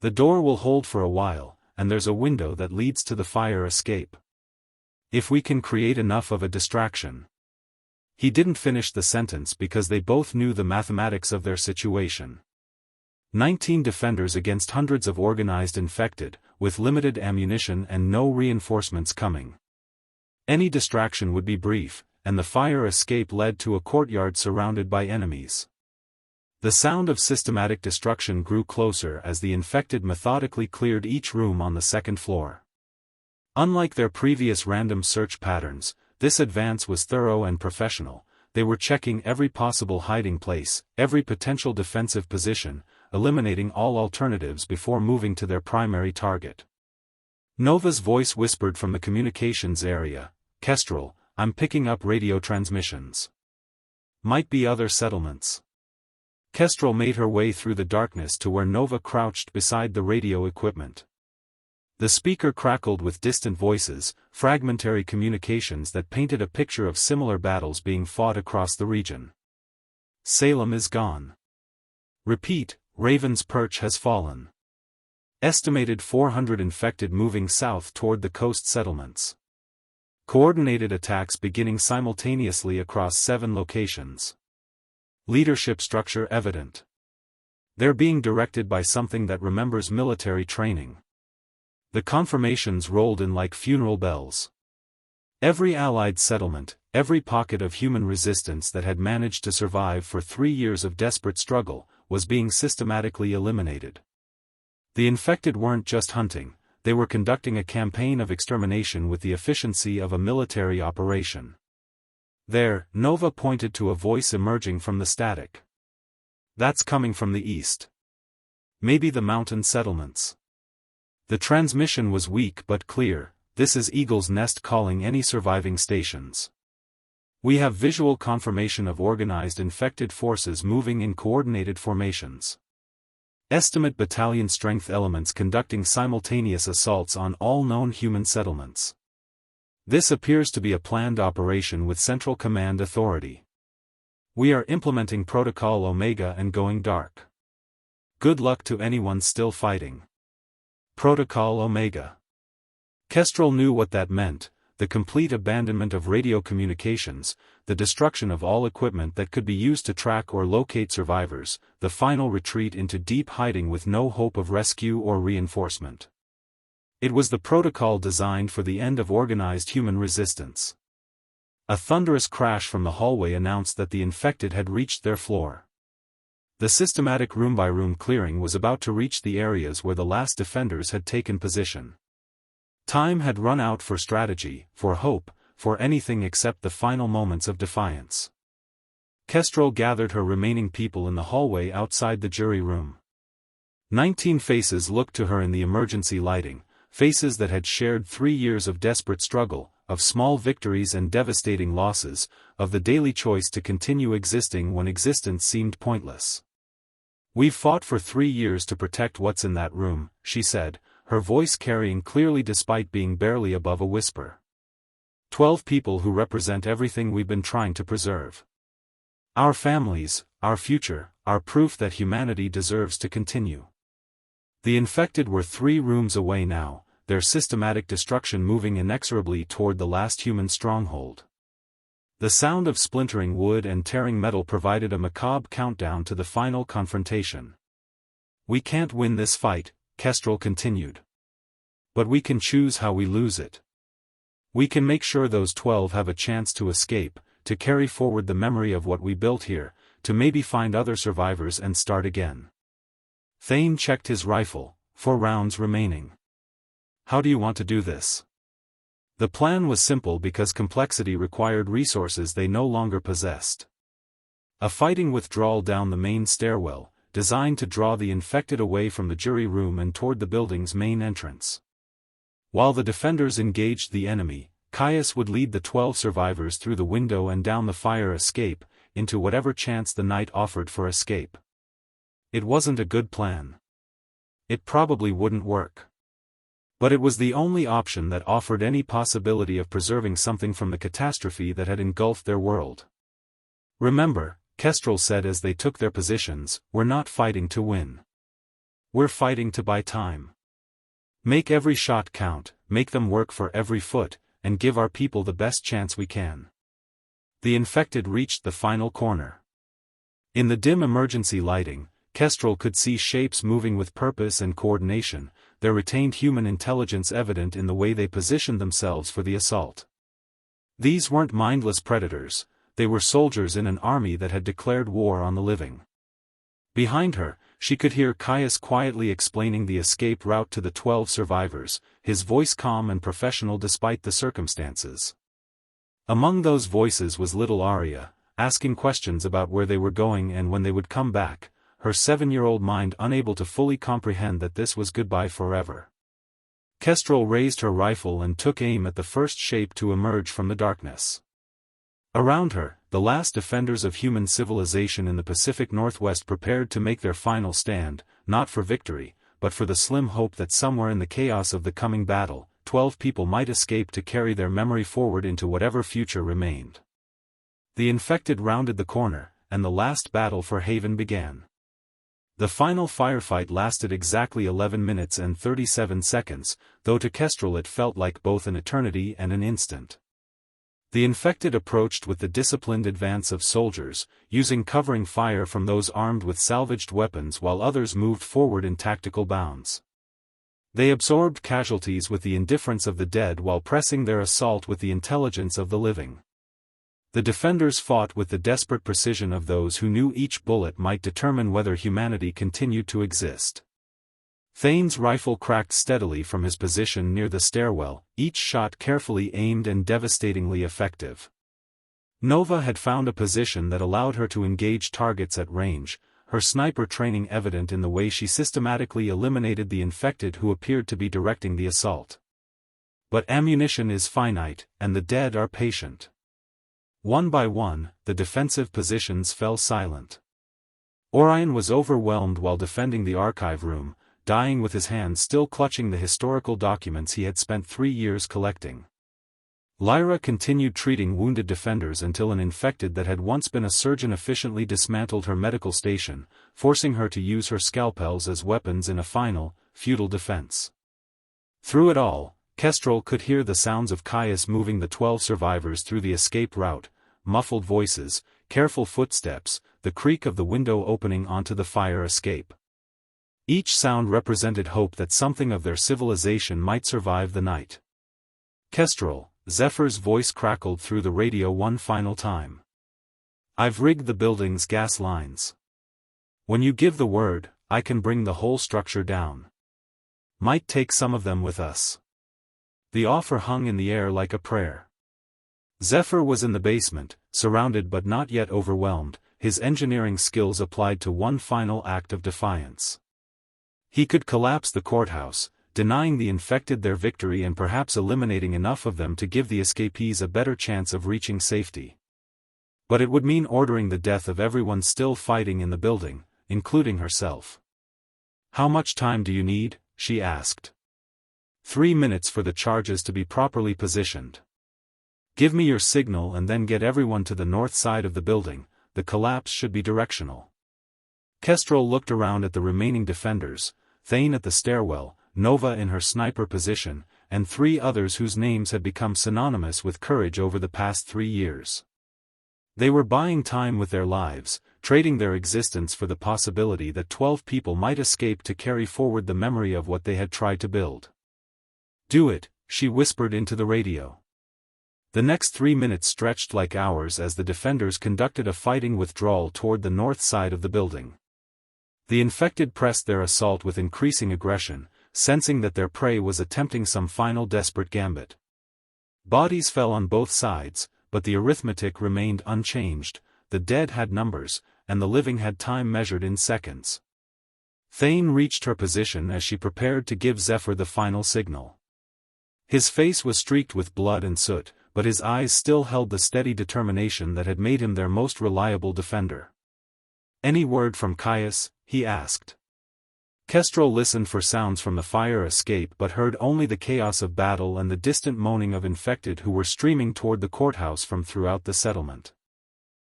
The door will hold for a while, and there's a window that leads to the fire escape. If we can create enough of a distraction." He didn't finish the sentence because they both knew the mathematics of their situation. 19 defenders against hundreds of organized infected, with limited ammunition and no reinforcements coming. Any distraction would be brief, and the fire escape led to a courtyard surrounded by enemies. The sound of systematic destruction grew closer as the infected methodically cleared each room on the second floor. Unlike their previous random search patterns, this advance was thorough and professional. They were checking every possible hiding place, every potential defensive position, eliminating all alternatives before moving to their primary target. Nova's voice whispered from the communications area, "Kestrel, I'm picking up radio transmissions. Might be other settlements." Kestrel made her way through the darkness to where Nova crouched beside the radio equipment. The speaker crackled with distant voices, fragmentary communications that painted a picture of similar battles being fought across the region. "Salem is gone. Repeat, Raven's Perch has fallen. Estimated 400 infected moving south toward the coast settlements. Coordinated attacks beginning simultaneously across 7 locations. Leadership structure evident. They're being directed by something that remembers military training." The confirmations rolled in like funeral bells. Every Allied settlement, every pocket of human resistance that had managed to survive for 3 years of desperate struggle, was being systematically eliminated. The infected weren't just hunting, they were conducting a campaign of extermination with the efficiency of a military operation. There, Nova pointed to a voice emerging from the static. "That's coming from the east. Maybe the mountain settlements." The transmission was weak but clear. "This is Eagle's Nest calling any surviving stations. We have visual confirmation of organized infected forces moving in coordinated formations. Estimate battalion strength elements conducting simultaneous assaults on all known human settlements. This appears to be a planned operation with central command authority. We are implementing Protocol Omega and going dark. Good luck to anyone still fighting. Protocol Omega. Kestrel knew what that meant: the complete abandonment of radio communications, the destruction of all equipment that could be used to track or locate survivors, the final retreat into deep hiding with no hope of rescue or reinforcement. It was the protocol designed for the end of organized human resistance. A thunderous crash from the hallway announced that the infected had reached their floor. The systematic room-by-room clearing was about to reach the areas where the last defenders had taken position. Time had run out for strategy, for hope, for anything except the final moments of defiance. Kestrel gathered her remaining people in the hallway outside the jury room. 19 faces looked to her in the emergency lighting, faces that had shared 3 years of desperate struggle, of small victories and devastating losses, of the daily choice to continue existing when existence seemed pointless. "We've fought for 3 years to protect what's in that room," she said, her voice carrying clearly despite being barely above a whisper. 12 people who represent everything we've been trying to preserve. Our families, our future, our proof that humanity deserves to continue. The infected were 3 rooms away now, their systematic destruction moving inexorably toward the last human stronghold. The sound of splintering wood and tearing metal provided a macabre countdown to the final confrontation. "We can't win this fight," Kestrel continued. "But we can choose how we lose it. We can make sure those 12 have a chance to escape, to carry forward the memory of what we built here, to maybe find other survivors and start again." Thane checked his rifle, 4 rounds remaining. "How do you want to do this?" The plan was simple because complexity required resources they no longer possessed. A fighting withdrawal down the main stairwell, designed to draw the infected away from the jury room and toward the building's main entrance. While the defenders engaged the enemy, Caius would lead the 12 survivors through the window and down the fire escape, into whatever chance the night offered for escape. It wasn't a good plan. It probably wouldn't work. But it was the only option that offered any possibility of preserving something from the catastrophe that had engulfed their world. "Remember," Kestrel said as they took their positions, "we're not fighting to win. We're fighting to buy time. Make every shot count, make them work for every foot, and give our people the best chance we can." The infected reached the final corner. In the dim emergency lighting, Kestrel could see shapes moving with purpose and coordination, their retained human intelligence evident in the way they positioned themselves for the assault. These weren't mindless predators, they were soldiers in an army that had declared war on the living. Behind her, she could hear Caius quietly explaining the escape route to the 12 survivors, his voice calm and professional despite the circumstances. Among those voices was little Arya, asking questions about where they were going and when they would come back, her 7-year-old mind unable to fully comprehend that this was goodbye forever. Kestrel raised her rifle and took aim at the first shape to emerge from the darkness. Around her, the last defenders of human civilization in the Pacific Northwest prepared to make their final stand, not for victory, but for the slim hope that somewhere in the chaos of the coming battle, 12 people might escape to carry their memory forward into whatever future remained. The infected rounded the corner, and the last battle for Haven began. The final firefight lasted exactly 11 minutes and 37 seconds, though to Kestrel it felt like both an eternity and an instant. The infected approached with the disciplined advance of soldiers, using covering fire from those armed with salvaged weapons while others moved forward in tactical bounds. They absorbed casualties with the indifference of the dead while pressing their assault with the intelligence of the living. The defenders fought with the desperate precision of those who knew each bullet might determine whether humanity continued to exist. Thane's rifle cracked steadily from his position near the stairwell, each shot carefully aimed and devastatingly effective. Nova had found a position that allowed her to engage targets at range, her sniper training evident in the way she systematically eliminated the infected who appeared to be directing the assault. But ammunition is finite, and the dead are patient. One by one, the defensive positions fell silent. Orion was overwhelmed while defending the archive room, dying with his hands still clutching the historical documents he had spent 3 years collecting. Lyra continued treating wounded defenders until an infected that had once been a surgeon efficiently dismantled her medical station, forcing her to use her scalpels as weapons in a final, futile defense. Through it all, Kestrel could hear the sounds of Caius moving the 12 survivors through the escape route, muffled voices, careful footsteps, the creak of the window opening onto the fire escape. Each sound represented hope that something of their civilization might survive the night. Kestrel, Zephyr's voice crackled through the radio one final time. I've rigged the building's gas lines. When you give the word, I can bring the whole structure down. Might take some of them with us. The offer hung in the air like a prayer. Zephyr was in the basement, surrounded but not yet overwhelmed, his engineering skills applied to one final act of defiance. He could collapse the courthouse, denying the infected their victory and perhaps eliminating enough of them to give the escapees a better chance of reaching safety. But it would mean ordering the death of everyone still fighting in the building, including herself. How much time do you need? She asked. 3 minutes for the charges to be properly positioned. Give me your signal and then get everyone to the north side of the building, the collapse should be directional. Kestrel looked around at the remaining defenders, Thane at the stairwell, Nova in her sniper position, and 3 others whose names had become synonymous with courage over the past 3 years. They were buying time with their lives, trading their existence for the possibility that 12 people might escape to carry forward the memory of what they had tried to build. Do it, she whispered into the radio. The next 3 minutes stretched like hours as the defenders conducted a fighting withdrawal toward the north side of the building. The infected pressed their assault with increasing aggression, sensing that their prey was attempting some final desperate gambit. Bodies fell on both sides, but the arithmetic remained unchanged, the dead had numbers, and the living had time measured in seconds. Thane reached her position as she prepared to give Zephyr the final signal. His face was streaked with blood and soot, but his eyes still held the steady determination that had made him their most reliable defender. Any word from Caius? He asked. Kestrel listened for sounds from the fire escape but heard only the chaos of battle and the distant moaning of infected who were streaming toward the courthouse from throughout the settlement.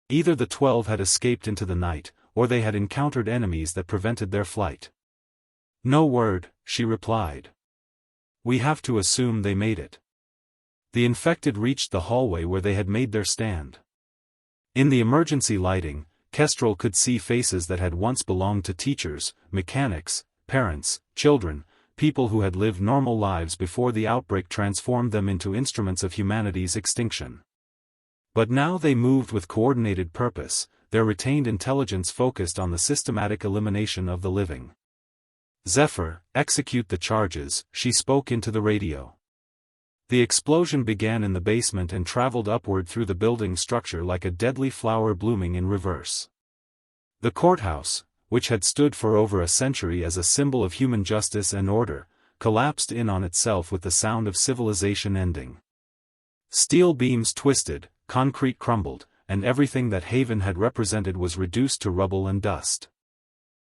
Either the 12 had escaped into the night, or they had encountered enemies that prevented their flight. No word, she replied. We have to assume they made it. The infected reached the hallway where they had made their stand. In the emergency lighting, Kestrel could see faces that had once belonged to teachers, mechanics, parents, children, people who had lived normal lives before the outbreak transformed them into instruments of humanity's extinction. But now they moved with coordinated purpose, their retained intelligence focused on the systematic elimination of the living. Zephyr, execute the charges, she spoke into the radio. The explosion began in the basement and traveled upward through the building structure like a deadly flower blooming in reverse. The courthouse, which had stood for over a century as a symbol of human justice and order, collapsed in on itself with the sound of civilization ending. Steel beams twisted, concrete crumbled, and everything that Haven had represented was reduced to rubble and dust.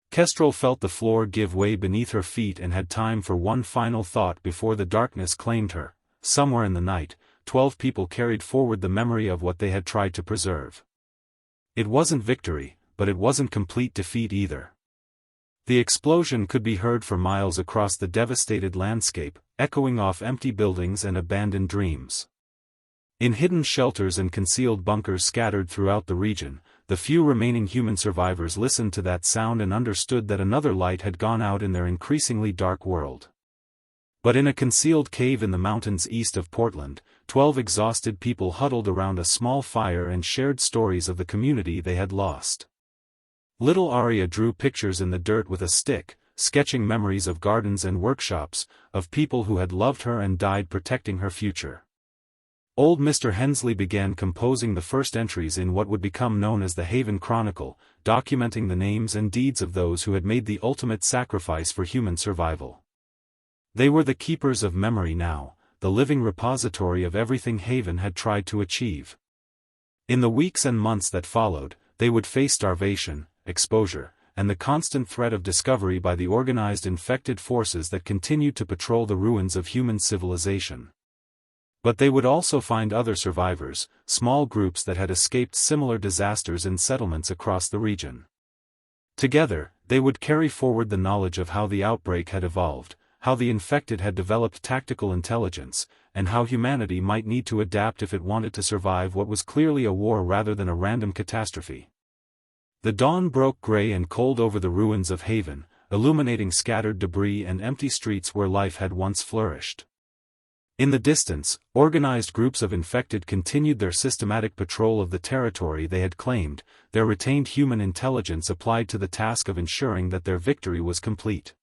Kestrel felt the floor give way beneath her feet and had time for one final thought before the darkness claimed her. Somewhere in the night, 12 people carried forward the memory of what they had tried to preserve. It wasn't victory, but it wasn't complete defeat either. The explosion could be heard for miles across the devastated landscape, echoing off empty buildings and abandoned dreams. In hidden shelters and concealed bunkers scattered throughout the region, the few remaining human survivors listened to that sound and understood that another light had gone out in their increasingly dark world. But in a concealed cave in the mountains east of Portland, 12 exhausted people huddled around a small fire and shared stories of the community they had lost. Little Aria drew pictures in the dirt with a stick, sketching memories of gardens and workshops, of people who had loved her and died protecting her future. Old Mr. Hensley began composing the first entries in what would become known as the Haven Chronicle, documenting the names and deeds of those who had made the ultimate sacrifice for human survival. They were the keepers of memory now, the living repository of everything Haven had tried to achieve. In the weeks and months that followed, they would face starvation, exposure, and the constant threat of discovery by the organized infected forces that continued to patrol the ruins of human civilization. But they would also find other survivors, small groups that had escaped similar disasters in settlements across the region. Together, they would carry forward the knowledge of how the outbreak had evolved, how the infected had developed tactical intelligence, and how humanity might need to adapt if it wanted to survive what was clearly a war rather than a random catastrophe. The dawn broke gray and cold over the ruins of Haven, illuminating scattered debris and empty streets where life had once flourished. In the distance, organized groups of infected continued their systematic patrol of the territory they had claimed, their retained human intelligence applied to the task of ensuring that their victory was complete.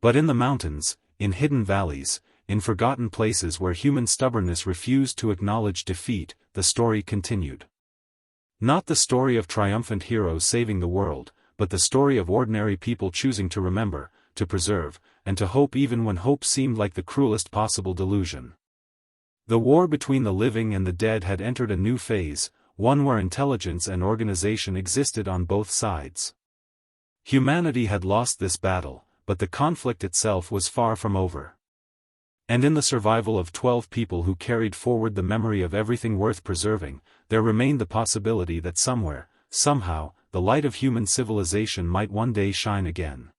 But in the mountains, in hidden valleys, in forgotten places where human stubbornness refused to acknowledge defeat, the story continued. Not the story of triumphant heroes saving the world, but the story of ordinary people choosing to remember, to preserve, and to hope even when hope seemed like the cruelest possible delusion. The war between the living and the dead had entered a new phase, one where intelligence and organization existed on both sides. Humanity had lost this battle, but the conflict itself was far from over. And in the survival of 12 people who carried forward the memory of everything worth preserving, there remained the possibility that somewhere, somehow, the light of human civilization might one day shine again.